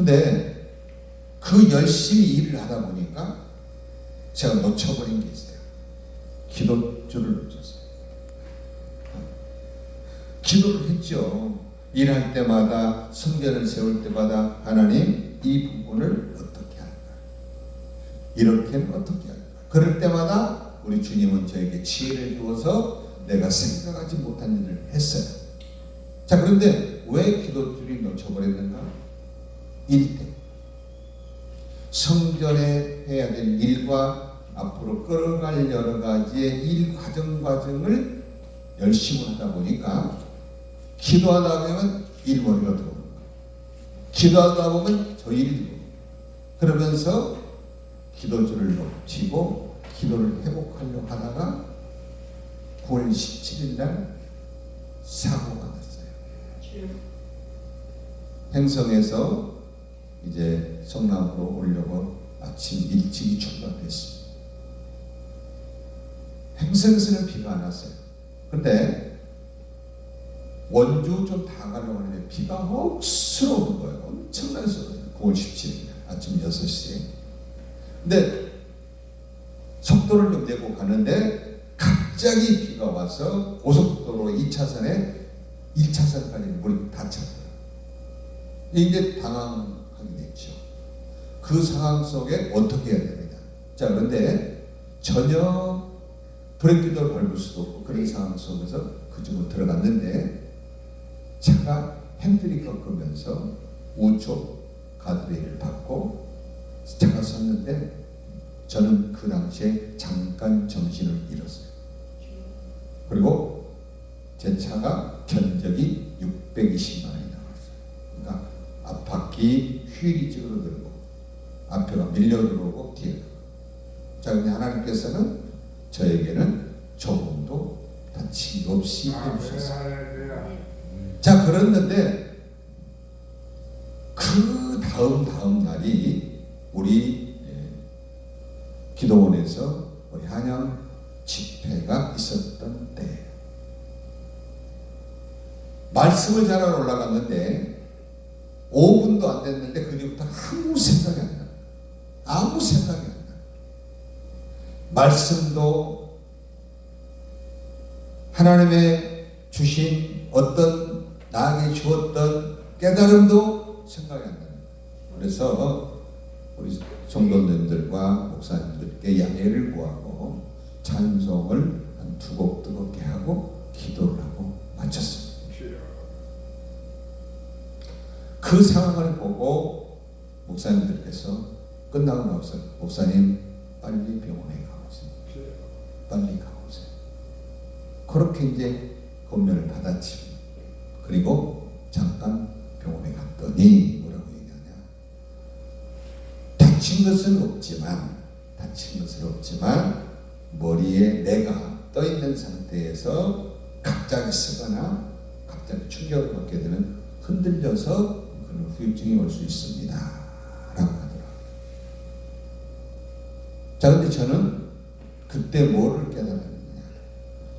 근데 그 열심히 일을 하다 보니까 제가 놓쳐버린 게 있어요. 기도줄을 놓쳤어요. 기도를 했죠. 일할 때마다, 성전을 세울 때마다 하나님 이 부분을 어떻게 할까? 이렇게는 어떻게 할까? 그럴 때마다 우리 주님은 저에게 지혜를 주어서 내가 생각하지 못한 일을 했어요. 자, 그런데 왜 기도줄이 놓쳐버렸는가? 일 때문에. 성전에 해야 될 일과 앞으로 끌어갈 여러 가지의 일 과정을 열심히 하다 보니까 기도하다 보면 일머리가 들어오는 거예요. 기도하다 보면 저 일이 들어오는 거예요. 그러면서 기도줄을 놓치고 기도를 회복하려고 하다가 9월 17일 날 사고가 났어요. 행성에서 이제 성남으로 오려고 아침 일찍이 출발했습니다. 행성에서는 비가 안 왔어요. 그런데 원주 좀 다 가려고 하는데 비가 억수로 오는 거예요. 엄청나게 쏟아져요. 9월 17일 아침 6시에. 근데 속도를 좀 내고 가는데 갑자기 비가 와서 고속도로 2차선에 1차선까지 물이 다 찼어요. 이제 당황하게 됐죠. 그 상황 속에 어떻게 해야 됩니다. 자, 그런데 전혀 브레이크도 밟을 수도 없고 그런 상황 속에서 그쪽으로 들어갔는데 차가 핸들이 꺾으면서 우측 가드레일을 받고 차가 섰는데 저는 그 당시에 잠깐 정신을 잃었어요. 그리고 제 차가 견적이 620만 원이 나왔어요. 그러니까 앞바퀴 휠이 찌그러들고 앞에가 밀려 들어오고 뒤에. 자, 근데 하나님께서는 저에게는 조금도 다침이 없이 해주셨어요. 자, 그랬는데 그 다음 날이 우리 기도원에서 우리 한양 집회가 있었던 때예요. 말씀을 전하러 올라갔는데 5분도 안 됐는데 그 뒤부터 아무 생각이 안 나요. 아무 생각이 안 나요. 말씀도 하나님의 주신 어떤 나에게 주었던 깨달음도 생각이 안 나요. 그래서 우리 성도님들과 목사님들께 양해를 구하고 찬송을 한 2곡 뜨겁게 하고 기도를 하고 마쳤습니다. 그 상황을 보고 목사님들께서 끝나고 나서 목사님 빨리 병원에 가보세요. 빨리 가보세요. 그렇게 이제 권면을 받았지. 그리고 잠깐 병원에 갔더니 뭐라고 얘기하냐. 다친 것은 없지만 머리에 뇌가 떠 있는 상태에서 갑자기 쓰거나 갑자기 충격을 받게 되면 흔들려서 그런 후유증이 올 수 있습니다. 라고 하더라고요. 자, 근데 저는 그때 뭐를 깨달았느냐.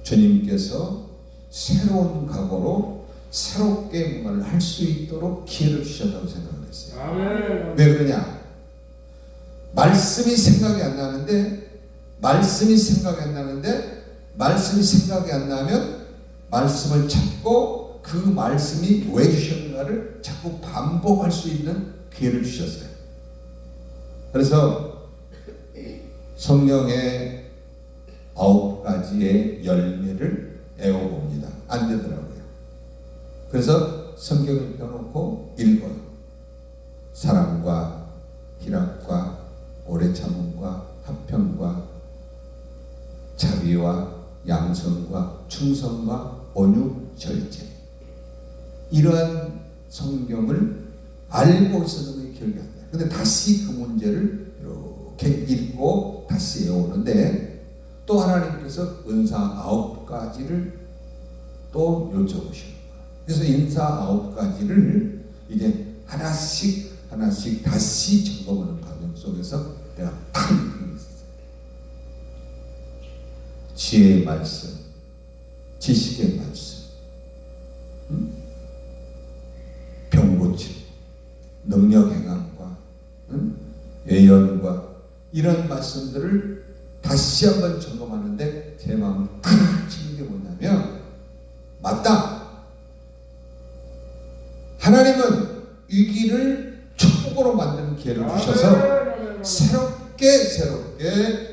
주님께서 새로운 각오로 새롭게 뭔가를 할 수 있도록 기회를 주셨다고 생각을 했어요. 아멘. 왜 그러냐? 말씀이 생각이 안 나면 말씀이 생각이 안 나면 말씀을 찾고 그 말씀이 왜 주셨는가를 자꾸 반복할 수 있는 기회를 주셨어요. 그래서 성령의 9가지의 열매를 애워봅니다. 안 되더라고요. 그래서 성경을 펴놓고 읽어요. 사랑과 희락과 오래 참음과 화평과 자비와 양성과 충성과 온유 절제. 이러한 성경을 알고 있었는데 기억이 안 나요. 근데 다시 그 문제를 이렇게 읽고 다시 외우는데 또 하나님께서 은사 9가지를 또 여쭤보시는 거예요. 그래서 인사 9가지를 이제 하나씩 다시 점검하는 과정 속에서 내가 탁 느끼고 있었어요. 지혜의 말씀, 지식의 말씀, 병 고침, 능력 행함과 예언과 이런 말씀들을 다시 한번 점검하는데 제 마음을 탁 치는 게 뭐냐면, 맞다, 하나님은 위기를 축복으로 만드는 기회를 주셔서 새롭게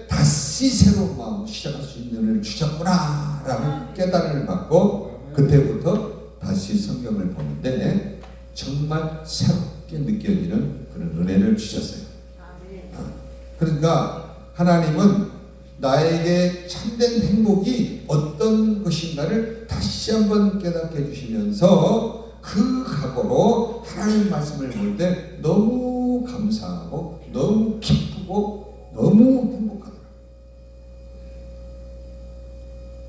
다시 새로운 마음으로 시작할 수 있는 은혜를 주셨구나 라는 깨달음을 받고, 그때부터 다시 성경을 보는데 정말 새롭게 느껴지는 그런 은혜를 주셨어요. 그러니까 하나님은 나에게 참된 행복이 어떤 것인가를 다시 한번 깨닫게 해주시면서 그 각오로 하나님 말씀을 볼 때 너무 감사하고 너무 기쁘고 너무 행복하더라.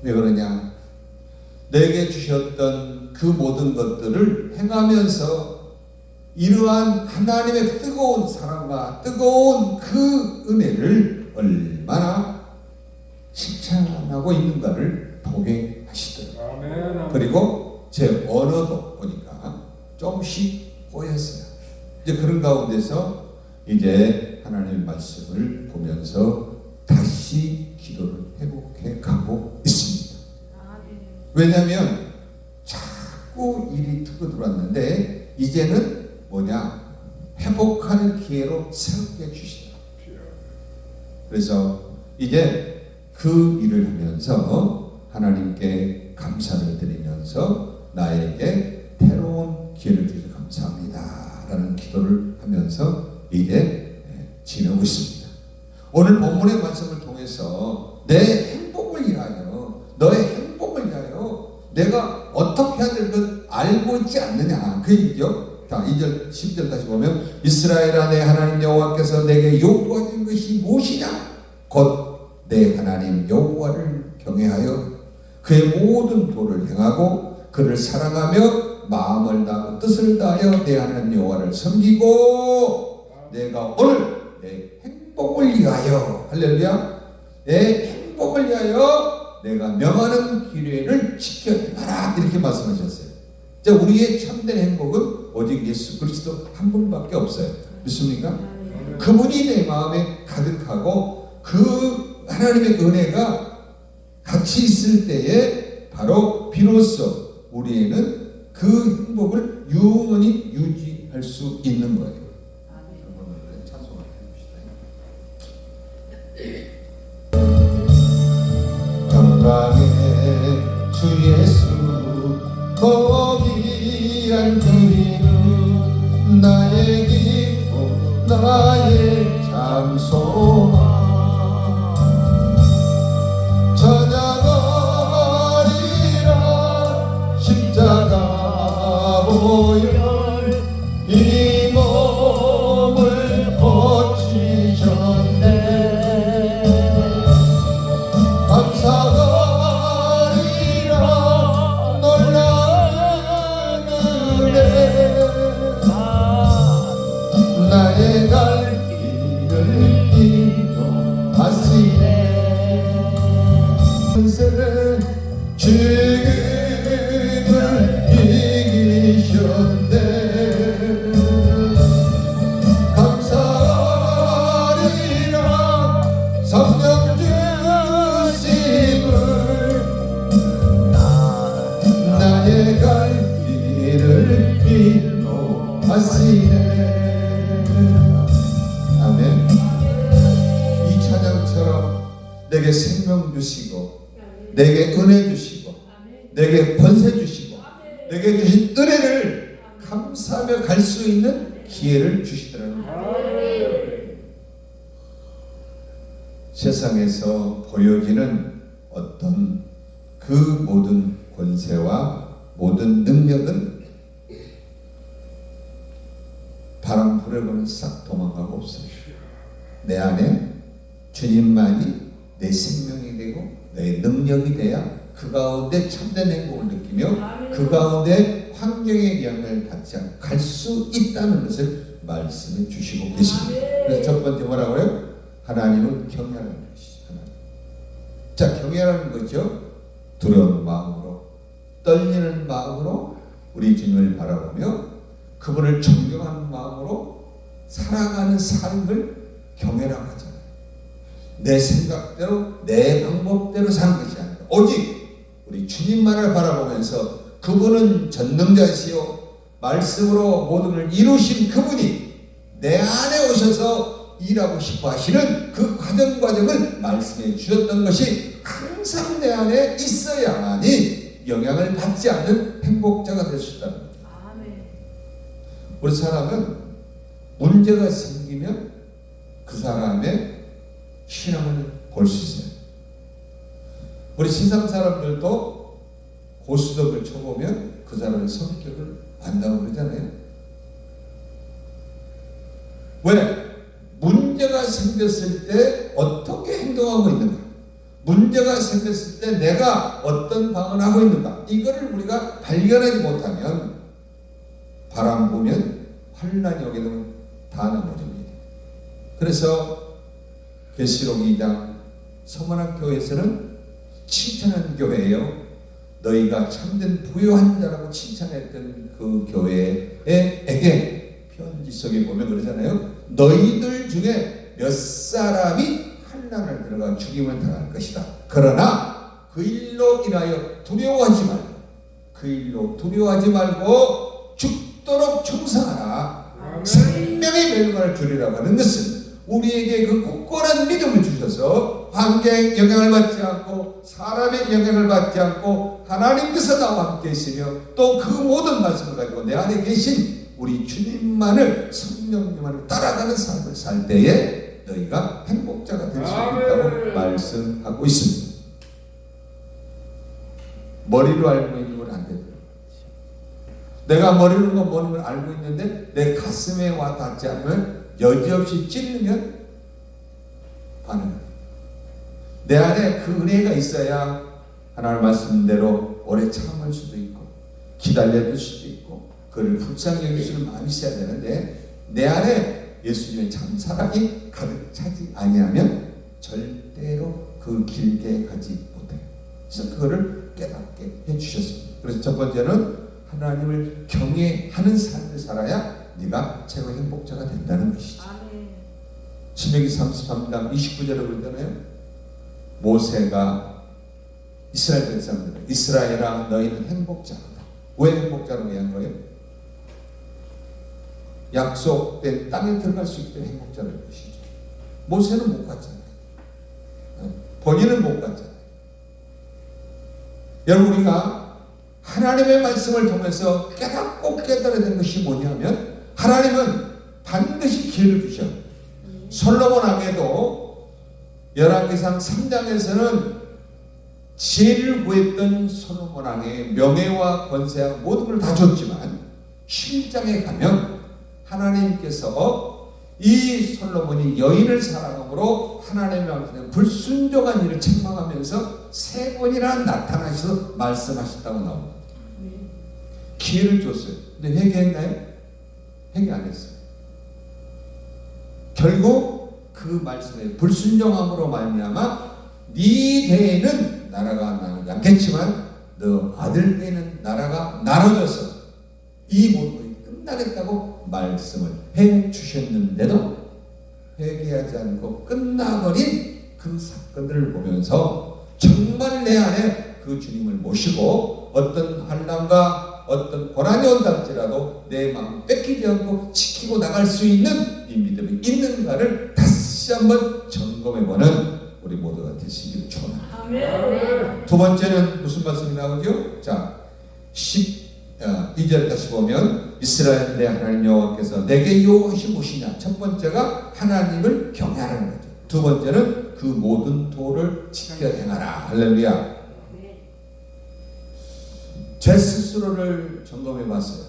왜 그러냐? 내게 주셨던 그 모든 것들을 행하면서 이러한 하나님의 뜨거운 사랑과 뜨거운 그 은혜를 얼마나 칭찬하고 있는가를 보게 하시더라고요. 그리고 제 언어도 보니까 조금씩 꼬였어요. 이제 그런 가운데서 이제 하나님의 말씀을 보면서 다시 기도를 회복해 가고 있습니다. 왜냐하면 자꾸 일이 트고 들어왔는데 이제는 뭐냐, 회복하는 기회로 새롭게 주시더라고요. 그래서 이제 그 일을 하면서 하나님께 감사를 드리면서 나에게 새로운 기회를 주셔서 감사합니다 라는 기도를 하면서 이제 지내고 있습니다. 오늘 본문의 말씀을 통해서 내 행복을 위하여, 너의 행복을 위하여 내가 어떻게 해야 될 것 알고 있지 않느냐, 그 얘기죠. 자, 2절 10절 다시 보면, 이스라엘아 내 하나님 여호와께서 내게 요구하신 것이 무엇이냐? 곧 내 하나님 여호와를 경외하여 그의 모든 도를 행하고 그를 사랑하며 마음을 다하고 뜻을 다하여 내 하나님 여호와를 섬기고 내가 오늘 내 행복을 위하여, 할렐루야, 내 행복을 위하여 내가 명하는 기회를 지켜 행하라, 이렇게 말씀하셨어요. 자, 우리의 참된 행복은 오직 예수 그리스도 한 분밖에 없어요. 믿습니까? 그분이 내 마음에 가득하고 그 하나님의 은혜가 같이 있을 때에 바로 비로소 우리에는 그 행복을 영원히 유지할 수 있는 거예요. 찬송을 해봅시다. 영광의 주 예수 거기 앉으리는 나의 기쁨 나의 장소만 찬양하리라 십자가 보혈 이 몸을 바치셨네 감사하리라 놀라운 은혜 나의 갈 길을 인도하시네 죽음을 이기셨네 감사하리라 성령 주심을 나의 갈 길을 인도하시네. 아멘. 이 찬양처럼 내게 생명 주시고 내게 은혜 주시고 내게 권세 주시고 내게 주신 은혜를 감사하며 갈 수 있는 기회를 주시더라고요. 세상에서 보여지는 어떤 그 모든 권세와 모든 능력은 바람 불어보면 싹 도망가고 없어요. 내 안에 주님만이 내 생명이 되고 내 능력이 돼야 그 가운데 참된 행복을 느끼며 그 가운데 환경의 영향을 받지 않고 갈 수 있다는 것을 말씀해 주시고 계십니다. 그래서 첫 번째 뭐라고요? 하나님은 경외하는 것이죠. 하나님. 자, 경외하는 거죠. 두려운 마음으로 떨리는 마음으로 우리 주님을 바라보며 그분을 존경하는 마음으로 살아가는 삶을 경외라고 하잖아요. 내 생각대로 내 방법대로 사는 것이 아니라 오직 우리 주님만을 바라보면서 그분은 전능자시요 말씀으로 모든 걸 이루신 그분이 내 안에 오셔서 일하고 싶어 하시는 그 과정을 말씀해 주셨던 것이 항상 내 안에 있어야만이 영향을 받지 않는 행복자가 될 수 있다는 거예요. 우리 사람은 문제가 생기면 그 사람의 신앙을 볼 수 있어요. 우리 세상 사람들도 고스톱을 쳐보면 그 사람의 성격을 안다고 그러잖아요. 왜? 문제가 생겼을 때 어떻게 행동하고 있는가? 문제가 생겼을 때 내가 어떤 방언을 하고 있는가? 이거를 우리가 발견하지 못하면 바람 보면 환란이 오게 되면 다 넘어집니다. 그래서 계시록 2장 서문학 교회에서는 칭찬하는 교회예요. 너희가 참된 부요한 자라고 칭찬했던 그 교회에게 편지 속에 보면 그러잖아요. 너희들 중에 몇 사람이 환난을 들어가 죽임을 당할 것이다. 그러나 그 일로 인하여 두려워하지 말고 그 일로 두려워하지 말고 죽도록 충성하라. 생명의 멸망을 주리라고 하는 것은 우리에게 그 굳건한 믿음을 주셔서 환경에 영향을 받지 않고 사람의 영향을 받지 않고 하나님께서 나와 함께 있으며 또 그 모든 말씀을 가지고 내 안에 계신 우리 주님만을 성령님만을 따라가는 삶을 살 때에 너희가 행복자가 될 수 있다고 말씀하고 있습니다. 머리로 알고 있는 건 안 되더라고요. 내가 머리로 뭐는 걸 알고 있는데 내 가슴에 와 닿지 않으면 여지없이 찔르면 반응해요. 내 안에 그 은혜가 있어야 하나님 말씀대로 오래 참을 수도 있고 기다려줄 수도 있고 그를 불쌍히 여기시는 마음이 있어야 되는데 내 안에 예수님의 참 사랑이 가득 차지 아니하면 절대로 그 길게 가지 못해요. 그래서 그거를 깨닫게 해주셨습니다. 그래서 첫 번째는 하나님을 경외하는 삶을 살아야 네가 최고 행복자가 된다는 것이죠. 신명기 33장 29절에 그러잖아요. 모세가 이스라엘 백성들 이스라엘아 너희는 행복자로다. 왜 행복자라고 얘기한 거예요? 약속된 땅에 들어갈 수 있게 행복자라는 것이죠. 모세는 못 갔잖아요. 본인은 못 갔잖아요. 여러분 우리가 하나님의 말씀을 통해서 깨닫고 깨달아야 되는 것이 뭐냐면 하나님은 반드시 기회를 주셔. 솔로몬 왕에도 열왕기상 3장에서는 지혜를 구했던 솔로몬 왕의 명예와 권세와 모든 걸 다 줬지만 7장에 가면 하나님께서 이 솔로몬이 여인을 사랑함으로 하나님의 앞에 불순종한 일을 책망하면서 3번이나 나타나셔서 말씀하셨다고 나옵니다. 기회를 줬어요. 근데 회개했나요? 회개 안 했어요. 결국 그 말씀에 불순종함으로 말미암아 네 대에는 나라가 나누지 않겠지만 너 아들 때에는 나라가 나눠져서 이 모든 것이 끝나겠다고 말씀을 해 주셨는데도 회개하지 않고 끝나버린 그 사건들을 보면서 정말 내 안에 그 주님을 모시고 어떤 환난과 어떤 고난이 온다할지라도 내 마음 뺏기지 않고 지키고 나갈 수 있는 이 믿음이 있는가를 다시 한번 점검해보는 우리 모두가 되시기를 축원합니다. 두 번째는 무슨 말씀이 나오죠? 자, 12절 다시 보면 이스라엘 내 하나님 여호와께서 내게 요하신 무엇이냐? 첫 번째가 하나님을 경외하는 거죠. 두 번째는 그 모든 도를 지켜 행하라. 할렐루야. 제 스스로를 점검해 봤어요.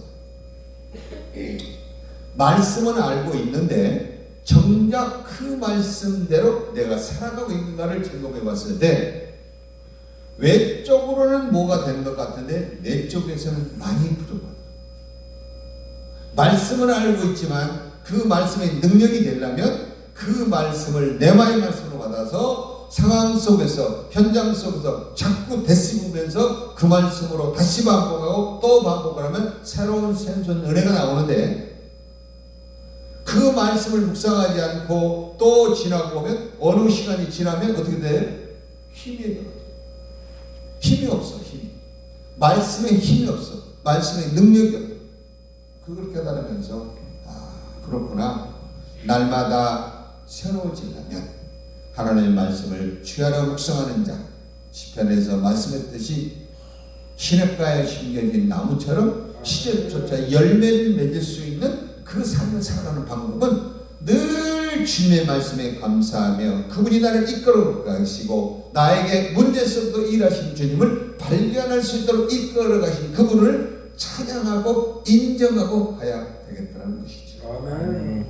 말씀은 알고 있는데 정작 그 말씀대로 내가 살아가고 있는가를 점검해 봤을 때 외적으로는 뭐가 되는 것 같은데 내적에서는 많이 부족하다. 말씀은 알고 있지만 그 말씀의 능력이 되려면 그 말씀을 내 마음의 말씀으로 받아서 상황 속에서, 현장 속에서 자꾸 되씹으면서 그 말씀으로 다시 반복하고 또 반복을 하면 새로운 샘솟는 은혜가 나오는데, 그 말씀을 묵상하지 않고 또 지나고 보면 어느 시간이 지나면 어떻게 돼? 힘이 없어. 말씀에 힘이 없어. 말씀에 능력이 없어. 그걸 깨달으면서 그렇구나. 날마다 새로워지려면 하나님의 말씀을 주야로 묵상하는 자, 시편에서 말씀했듯이 시냇가에 심겨진 나무처럼 시절조차 열매를 맺을 수 있는 그 삶을 살아가는 방법은 늘 주님의 말씀에 감사하며 그분이 나를 이끌어 가시고 나에게 문제 속도 일하신 주님을 발견할 수 있도록 이끌어 가신 그분을 찬양하고 인정하고 가야 되겠다는 것이죠. 아멘.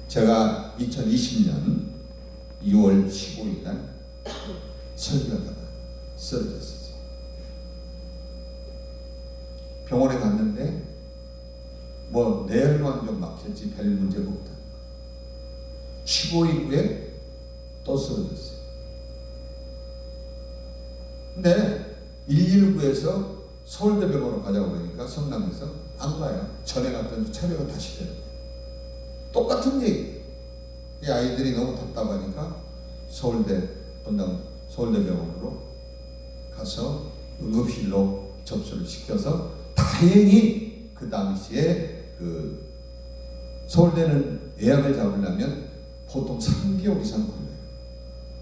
제가 2020년 6월 15일 날 설교하다가 쓰러졌어요. 병원에 갔는데 뇌혈관 좀 막혔지 별 문제가 없다. 15일 후에 또 쓰러졌어요. 근데 119에서 서울대병원으로 가자고 그러니까 성남에서 안 가요. 전에 갔더니 차례가 다시 돼요. 똑같은 얘기. 이 아이들이 너무 답답하니까 서울대병원으로 가서 응급실로 접수를 시켜서 다행히 그 당시에 서울대는 예약을 잡으려면 보통 3개월 이상 걸려요.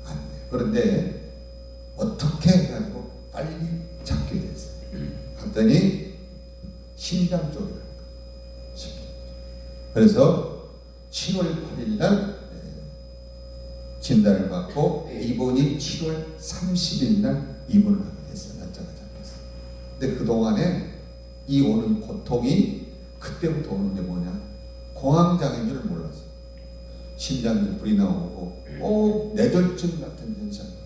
안 돼요. 그런데 어떻게 해가지고 빨리 잡게 됐어요. 갔더니 심장 쪽이라는 거예요. 그래서 7월 8일 날 진단을 받고 입원이 7월 30일 날 입원을 하게 됐어요. 날짜가 잡혔어요. 근데 그동안에 이 오는 고통이 그때부터 오는데 뭐냐? 공황장애인 줄 몰랐어요. 심장이 불이 나오고 뇌졸중 같은 현상이에요.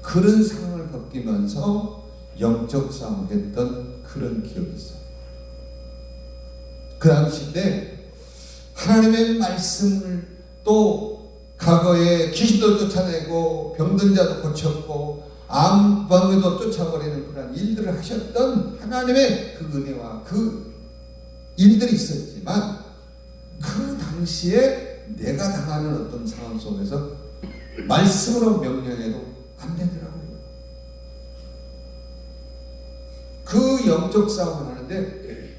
그런 상황을 겪으면서 영적 싸움을 했던 그런 기억이 있어요. 그 당시 때 하나님의 말씀을 또 과거에 귀신도 쫓아내고 병든 자도 고쳤고 암방에도 쫓아버리는 그런 일들을 하셨던 하나님의 그 은혜와 그 일들이 있었지만 그 당시에 내가 당하는 어떤 상황 속에서 말씀으로 명령해도 안 되더라고요. 그 영적 싸움을 하는데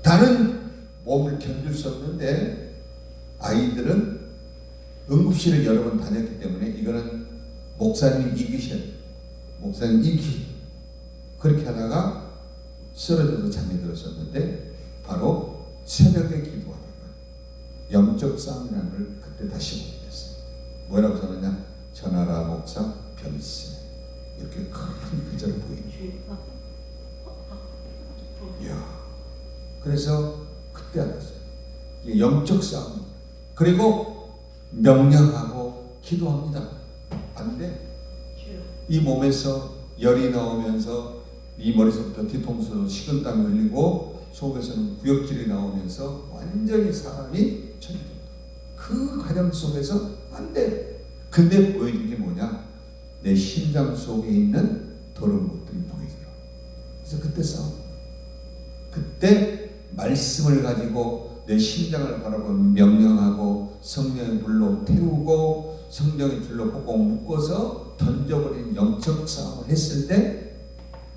다른 몸을 견딜 수 없는데 아이들은 응급실을 여러 번 다녔기 때문에 이거는 목사님이 이기셔야 돼요. 목사님 그렇게 하다가 쓰러져서 잠이 들었었는데 바로 새벽에 기도하다가 영적 싸움이라는 걸 그때 다시 보게 됐어요. 뭐라고 써놨냐? 전하라 목사 별세 이렇게 큰 글자를 보이죠. 이야. 그래서 그때 알았어요. 이게 영적 싸움. 그리고 명령하고 기도합니다. 안 돼. 이 몸에서 열이 나오면서 이 머리서부터 뒤통수로 식은땀이 흘리고 속에서는 구역질이 나오면서 완전히 사람이 천리됩니다. 그 과정 속에서 안 돼. 근데 보여준 게 뭐냐? 내 심장 속에 있는 더러운 것들이 보이더라고. 그래서 그때 싸움. 그때 말씀을 가지고 내 심장을 바라보고 명령하고 성령의 불로 태우고 성령의 불로 꼭꼭 묶어서 던져버린 영적 싸움을 했을 때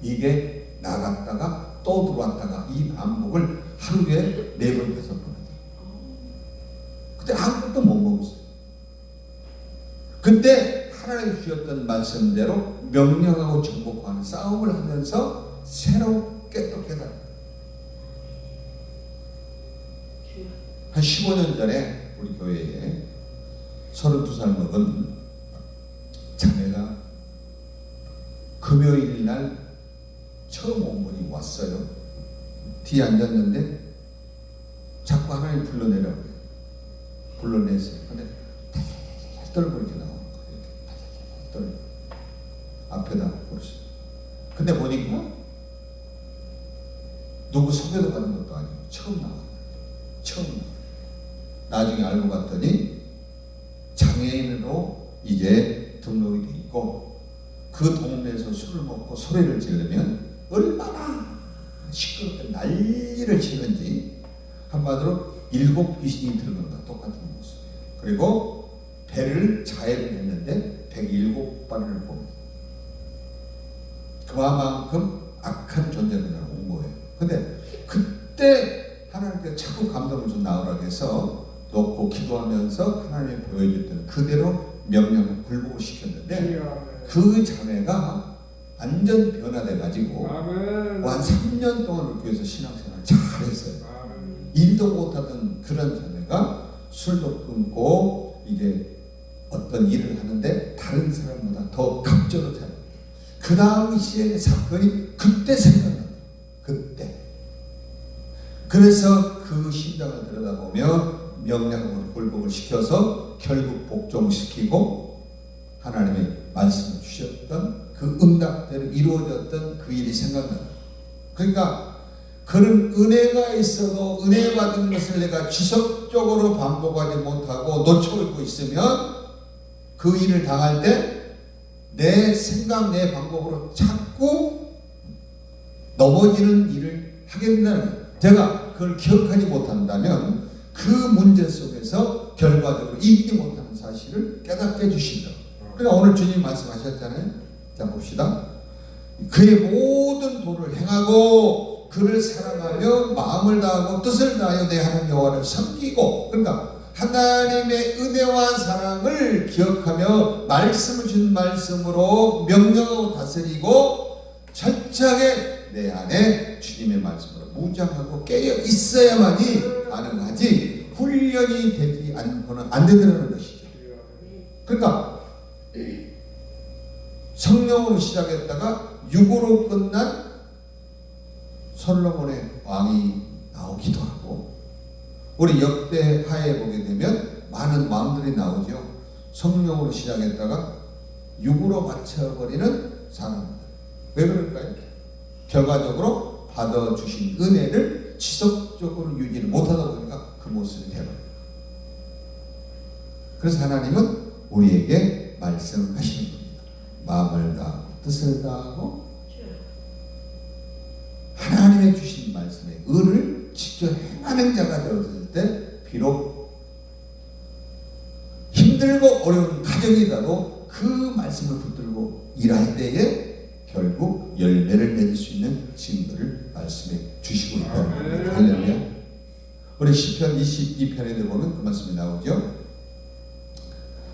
이게 나갔다가 또 들어왔다가 이 반복을 하루에 4번 5번 하죠. 그때 아무것도 못 먹었어요. 그때 하나님 주셨던 말씀대로 명령하고 정복하는 싸움을 하면서 새롭게 또 깨달아요. 한 15년 전에 우리 교회에 32살 먹은 자매가 금요일 날 처음 온 분이 왔어요. 뒤에 앉았는데 자꾸 하나님 불러내라고 해요. 불러냈어요. 근데 떨고 이렇게 나오는 거예요. 떨고 앞에다 보시죠. 근데 보니까 누구 소개도 받은 것도 아니고 처음 나왔어요. 처음 나중에 알고 봤더니 자기 장애인으로 이제 등록이 돼 있고 그 동네에서 술을 먹고 소리를 지르면 얼마나 시끄럽게 난리를 치는지 한마디로 7 귀신이 들은 것과 똑같은 모습이에요. 그리고 배를 자해를 했는데 107발을 봅니다. 그만큼 악한 존재가 온 거예요. 근데 그때 하나님께서 자꾸 감동을 좀 나오라고 해서 놓고 기도하면서 하나님이 보여줬던 그대로 명령을 굴복을 시켰는데 그 자매가 완전 변화돼가지고 한 3년 동안 우리 교회에서 신앙생활을 잘했어요. 일도 못하던 그런 자매가 술도 끊고 이제 어떤 일을 하는데 다른 사람보다 더 갑절로 잘해요. 그 당시에 사건이 그때 생각나요. 그때. 그래서 그 심장을 들여다보며 명령으로 굴복을 시켜서 결국 복종시키고 하나님의 말씀을 주셨던 그 응답대로 이루어졌던 그 일이 생각나요. 그러니까 그런 은혜가 있어도 은혜 받은 것을 내가 지속적으로 반복하지 못하고 놓쳐버리고 있으면 그 일을 당할 때 내 생각, 내 방법으로 자꾸 넘어지는 일을 하게 된다는 거예요. 제가 그걸 기억하지 못한다면 그 문제 속에서 결과적으로 이기지 못하는 사실을 깨닫게 해주신다. 그러니까 오늘 주님 말씀하셨잖아요. 자 봅시다. 그의 모든 도를 행하고 그를 사랑하며 마음을 다하고 뜻을 다하여 내 하나님 여호와를 섬기고, 그러니까 하나님의 은혜와 사랑을 기억하며 말씀을 준 말씀으로 명령하고 다스리고 철저하게 내 안에 주님의 말씀으로 무장하고 깨어 있어야만이 가능하지 훈련이 되지 않고는 안 된다는 것이죠. 그러니까 성령으로 시작했다가 육으로 끝난 솔로몬의 왕이 나오기도 하고, 우리 역대 하에 보게 되면 많은 왕들이 나오죠. 성령으로 시작했다가 육으로 맞춰버리는 사람들. 왜 그럴까요? 결과적으로 받아주신 은혜를 지속적으로 유지를 못하다 보니까 그 모습이 되어버려요. 그래서 하나님은 우리에게 말씀하시는 겁니다. 마음을 다하고 뜻을 다하고 하나님의 주신 말씀의 의를 지켜 행하는 자가 되었을 때 비록 힘들고 어려운 가정이라도 그 말씀을 붙들고 일할 때에 결국 열매를 맺을 수 있는 증거를 말씀해 주시고 있다는 겁니다. 할렐루야. 우리 시편 22편에 보면 그 말씀이 나오죠.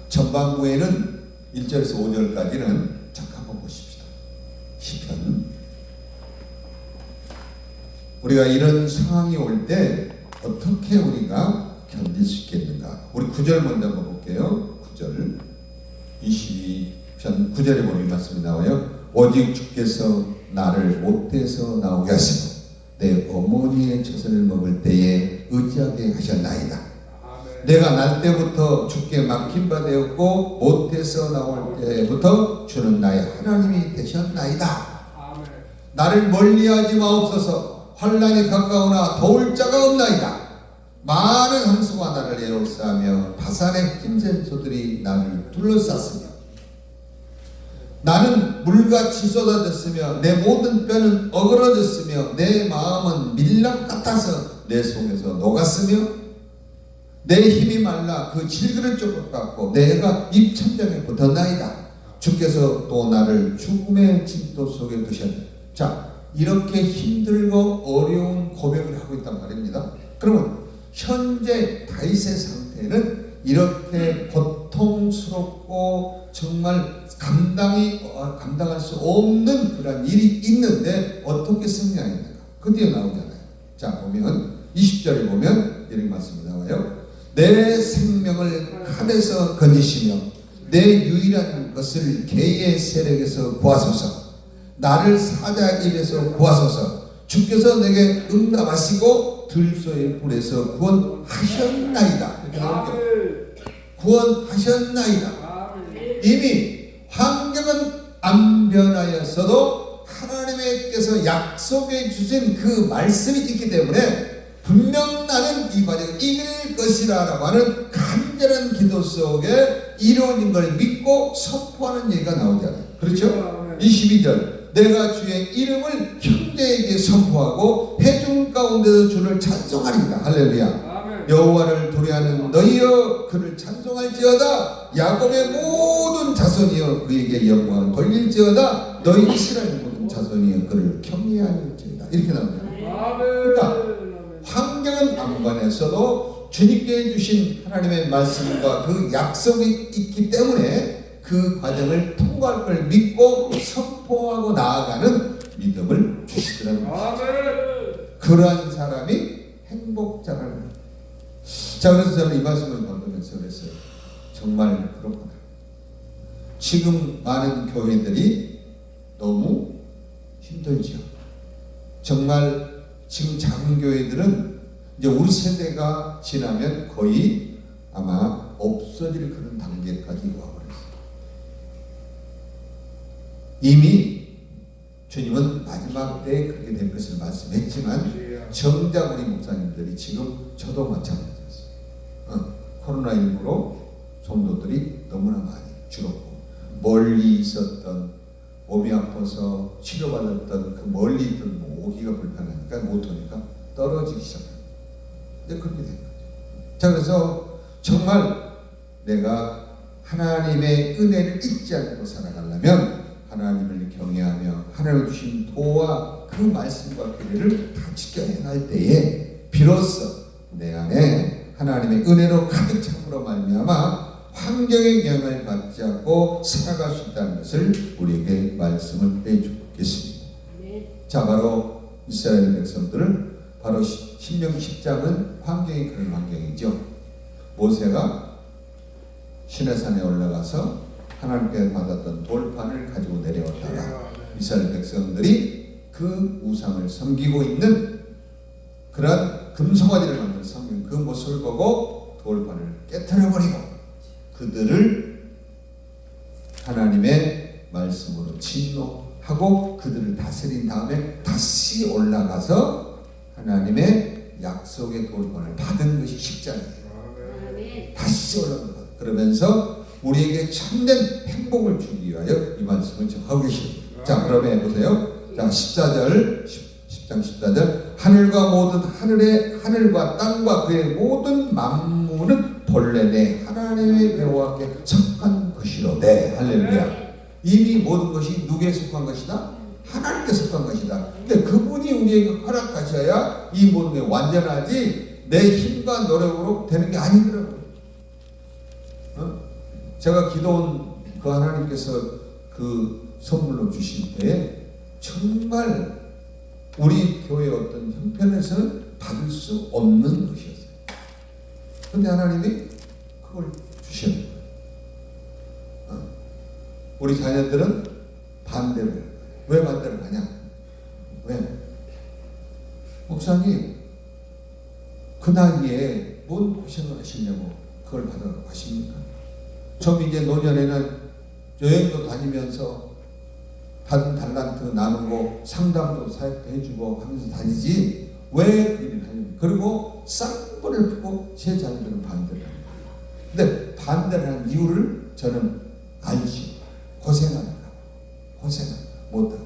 전반부에는 1절에서 5절까지는 잠깐 한번 보십시다. 시편. 우리가 이런 상황이 올 때 어떻게 우리가 견딜 수 있겠는가? 우리 9절 먼저 한번 볼게요. 9절 22편 9절에 보면 말씀이 나와요. 오직 주께서 나를 못돼서 나오게 하시고 내 어머니의 젖을 먹을 때에 의지하게 하셨나이다. 아멘. 내가 날 때부터 주께 맡긴 바 되었고 못돼서 나올 때부터 주는 나의 하나님이 되셨나이다. 아멘. 나를 멀리하지 마옵소서. 환난이 가까우나 도울 자가 없나이다. 많은 함수가 나를 에워싸며 바산의 힘센 소들이 나를 둘러쌌으며 나는 물같이 쏟아졌으며 내 모든 뼈는 어그러졌으며 내 마음은 밀랍 같아서 내 속에서 녹았으며 내 힘이 말라 그 질그릇 조각 같고 내가 입천장에 붙었나이다. 주께서 또 나를 죽음의 진도 속에 두셨네. 자, 이렇게 힘들고 어려운 고백을 하고 있단 말입니다. 그러면 현재 다윗의 상태는 이렇게 고통스럽고 정말 감당할 수 없는 그런 일이 있는데 어떻게 승리하였는가? 그 뒤에 나오잖아요. 자, 보면 20절에 보면 이런 말씀이 나와요. 내 생명을 칼에서 건지시며 내 유일한 것을 개의 세력에서 구하소서. 나를 사자 입에서 구하소서. 주께서 내게 응답하시고 들소의 불에서 구원하셨나이다. 구원하셨나이다. 이미 환경은 안 변하였어도 하나님께서 약속해 주신 그 말씀이 있기 때문에 분명 나는 이 과정을 이길 것이라 라고 하는 간절한 기도 속에 이루어진 걸 믿고 선포하는 얘기가 나오잖아요. 그렇죠? 22절 내가 주의 이름을 형제에게 선포하고 회중 가운데서 주를 찬송하리이다. 할렐루야. 여호와를 도래하는 너희여 그를 찬송할지어다. 야곱의 모든 자손이여 그에게 영광을 돌릴지어다. 너희 이스라엘 모든 자손이여 그를 경외할지어다. 이렇게 나옵니다. 그러니까 환경은 안반했어도 주님께 주신 하나님의 말씀과 그 약속이 있기 때문에 그 과정을 통과할 걸 믿고 선포하고 나아가는 믿음을 주시더라는 것이죠. 그러한 사람이 행복자라는 거예요. 자, 그래서 저는 이 말씀을 받으면서 그랬어요. 정말 그렇구나. 지금 많은 교회들이 너무 힘들지요. 정말 지금 작은 교회들은 이제 우리 세대가 지나면 거의 아마 없어질 그런 단계까지 와버렸어요. 이미 주님은 마지막 때에 그렇게 될 것을 말씀했지만 정작 우리 목사님들이 지금 저도 마찬가지였어요. 코로나19로 성도들이 너무나 많이 줄었고 멀리 있었던 몸이 아파서 치료받았던 그 멀리 있던 오기가 불편하니까 못 오니까 떨어지기 시작합니다. 근데 그렇게 된 거죠. 자, 그래서 정말 내가 하나님의 은혜를 잊지 않고 살아가려면 하나님을 경외하며 하나님 주신 도와 그 말씀과 규례를 다 지켜 행할 때에 비로소 내 안에 하나님의 은혜로 가득 참으로 말미암아 환경의 영향을 받지 않고 살아갈 수 있다는 것을 우리에게 말씀을 해주겠습니다. 자, 바로 이스라엘 백성들은 바로 신명 10장은 환경이 그런 환경이죠. 모세가 시내산에 올라가서 하나님께 받았던 돌판을 가지고 내려왔다가 이스라엘 백성들이 그 우상을 섬기고 있는 그런 금송아지를 만든 섬긴 그 모습을 보고 돌판을 깨트려버리고 그들을 하나님의 말씀으로 진노하고 그들을 다스린 다음에 다시 올라가서 하나님의 약속의 돌판을 받은 것이 10장이에요. 다시 올라가서 그러면서 우리에게 참된 행복을 주기 위하여 이 말씀을 하고 계십니다. 자, 그러면 보세요. 자, 14절 10장 14절 하늘과 모든 하늘과 땅과 그의 모든 만물은 본래 내 하나님의 여호와께 속한 것이로되. 할렐루야. 이미 모든 것이 누구에 속한 것이다? 하나님께 속한 것이다. 근데 그분이 우리에게 허락하셔야 이 모든 게 완전하지 내 힘과 노력으로 되는 게 아니더라고요. 제가 기도한 그 하나님께서 그 선물로 주신 때에 정말 우리 교회 어떤 형편에서는 받을 수 없는 것이었어요. 그런데 하나님이 그걸 주시는 거예요. 우리 자녀들은 반대로 해요. 왜 반대로 하냐? 왜? 목사님, 그 나이에 뭔 고생을 하시냐고 그걸 받으라고 하십니까? 좀 이제 노년에는 여행도 다니면서 받은 달란트 나누고 상담도 사역도 해주고 하면서 다니지 왜 그 일을 하냐고. 그리고 쌍불을 푸고 제 자녀들은 반대를 합니다. 근데 반대를 하는 이유를 저는 알지. 고생하니까 못하게.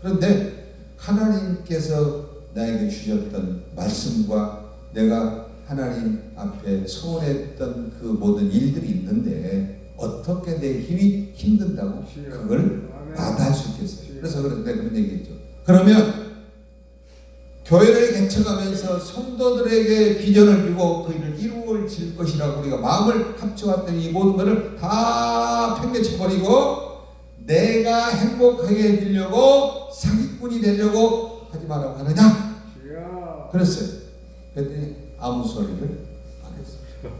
그런데 하나님께서 나에게 주셨던 말씀과 내가 하나님 앞에 소원했던 그 모든 일들이 있는데 어떻게 내 힘이 힘든다고 그걸 마다할 수 있겠어요. 그래서 그런 얘기했죠. 그러면 교회를 개척하면서 성도들에게 비전을 주고 그 일을 이루어질 것이라고 우리가 마음을 합쳐왔더니 이 모든 것을 다 팽개쳐버리고 내가 행복하게 해주려고 사기꾼이 되려고 하지 말라고 하느냐? 그랬어요. 그랬더니 아무 소리를 안 했어요.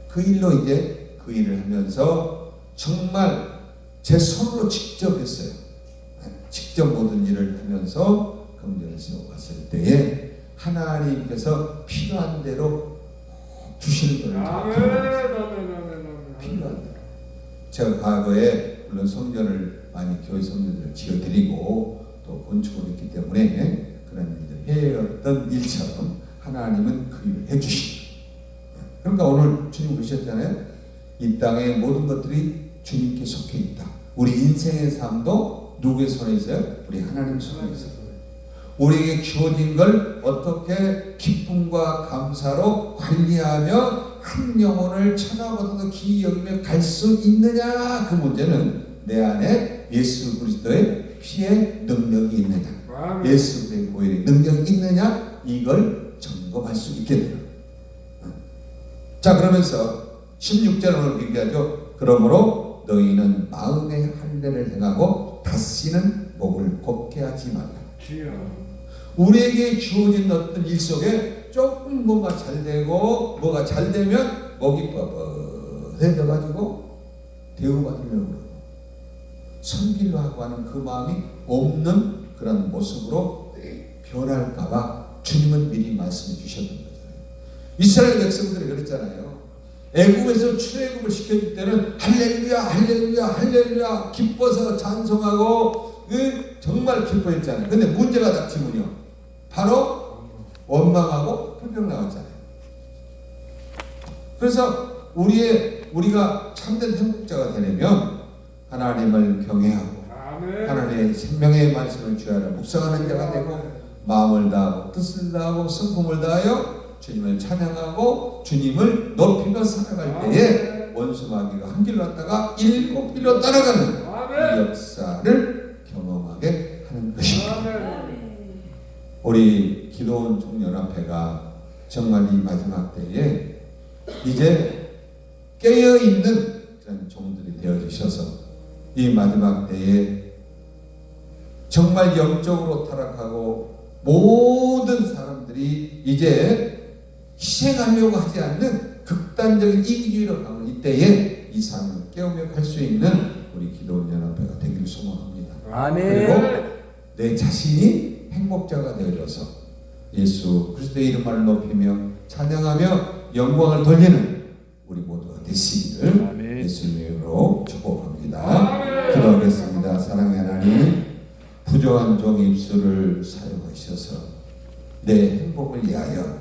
그 일로 이제 그 일을 하면서 정말 제 손으로 직접 했어요. 직접 모든 일을 하면서 경전에서 왔을 때에 하나님께서 필요한 대로 주시는 거예요. 필요한 대로. 제가 과거에 물론 성전을 많이 교회 성전을 지어드리고 또 건축을 했기 때문에 그런 일을 해왔던 일처럼 하나님은 그 일을 해주십니다. 그러니까 오늘 주님 그러셨잖아요. 이 땅의 모든 것들이 주님께 속해 있다. 우리 인생의 삶도 누구의 손에 있어요? 우리 하나님 손에 있어요. 우리에게 주어진 걸 어떻게 기쁨과 감사로 관리하며 한 영혼을 천하보다도 귀히 여기며 갈 수 있느냐, 그 문제는 내 안에 예수 그리스도의 피의 능력이 있느냐, 예수 그리스도의 보혈의 능력이 있느냐, 이걸 점검할 수 있게 돼요. 자, 그러면서 16절을 얘기하죠. 그러므로 너희는 마음의 할례를 행하고 다시는 목을 곱게 하지 말라. 우리에게 주어진 어떤 일 속에 조금 뭐가 잘 되고 뭐가 잘 되면 목이 뻣뻣해져 가지고 대우받으려고 그러고 섬기려 하고 하는 그 마음이 없는 그런 모습으로 변할까봐 주님은 미리 말씀해 주셨던 거예요. 이스라엘 백성들이 그랬잖아요. 애굽에서 출애굽을 시켜줄 때는 할렐루야 할렐루야 할렐루야 기뻐서 찬송하고 정말 기뻐했잖아요. 근데 문제가 닥치면요, 바로 원망하고 불평 나왔잖아요. 그래서 우리가 참된 행복자가 되려면 하나님을 경외하고 하나님의 생명의 말씀을 주하라 묵상하는 자가 되고 마음을 다하고 뜻을 다하고 성품을 다하여 주님을 찬양하고 주님을 높이며 살아갈 때에 원수 마귀가 한 길로 왔다가 일곱 길로 따라가는 이 역사를 경험하게 하는 것입니다. 우리 기도원 총연합회가 정말 이 마지막 때에 이제 깨어있는 그런 종들이 되어주셔서 이 마지막 때에 정말 영적으로 타락하고 모든 사람들이 이제 희생하려고 하지 않는 극단적인 이기주의로 가는 이때에 이 삶을 깨우며 갈 수 있는 우리 기도원 연합회가 되기를 소망합니다. 아멘. 그리고 내 자신이 행복자가 되어져서 예수 그리스도의 이름을 높이며 찬양하며 영광을 돌리는 우리 모두가 되시기를 예수님의 이름으로 축복합니다. 기도하겠습니다. 사랑의 하나님, 부족한 종의 입술을 사용하셔서 내 행복을 위하여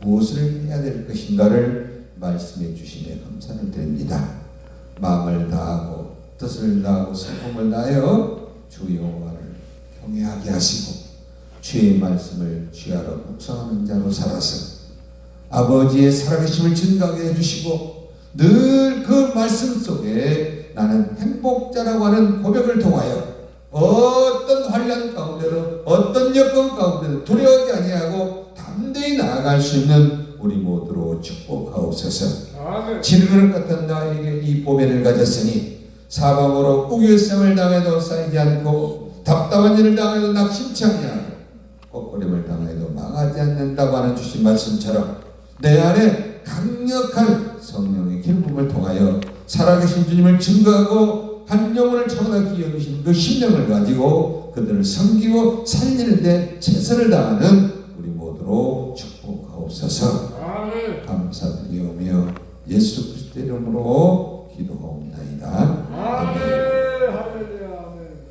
무엇을 해야 될 것인가를 말씀해 주시네 감사를 드립니다. 마음을 다하고 뜻을 다하고 성품을 다하여 주 여호와를 경외하게 하시고 주의 말씀을 주야로 묵상하는 자로 살아서 아버지의 살아계심을 증거하게 해주시고 늘 그 말씀 속에 나는 행복자라고 하는 고백을 통하여 어떤 환난 가운데로 어떤 여건 가운데로 두려워하지 아니하고 담대히 나아갈 수 있는 우리 모두로 축복하옵소서. 질그릇 같은 나에게 이 보배를 가졌으니 사방으로 우겨쌈을 당해도 쌓이지 않고 답답한 일을 당해도 낙심치 아니하고 꺾어림을 당해도 망하지 않는다고 하는 주신 말씀처럼 내 안에 강력한 성령의 기름을 통하여 살아계신 주님을 증거하고 한 영혼을 천하기 여기신 그 심령을 가지고 그들을 섬기고 살리는데 최선을 다하는 우리 모두로 축복하옵소서. 감사드리오며 예수 그리스도의 이름으로 기도하옵나이다. 아멘.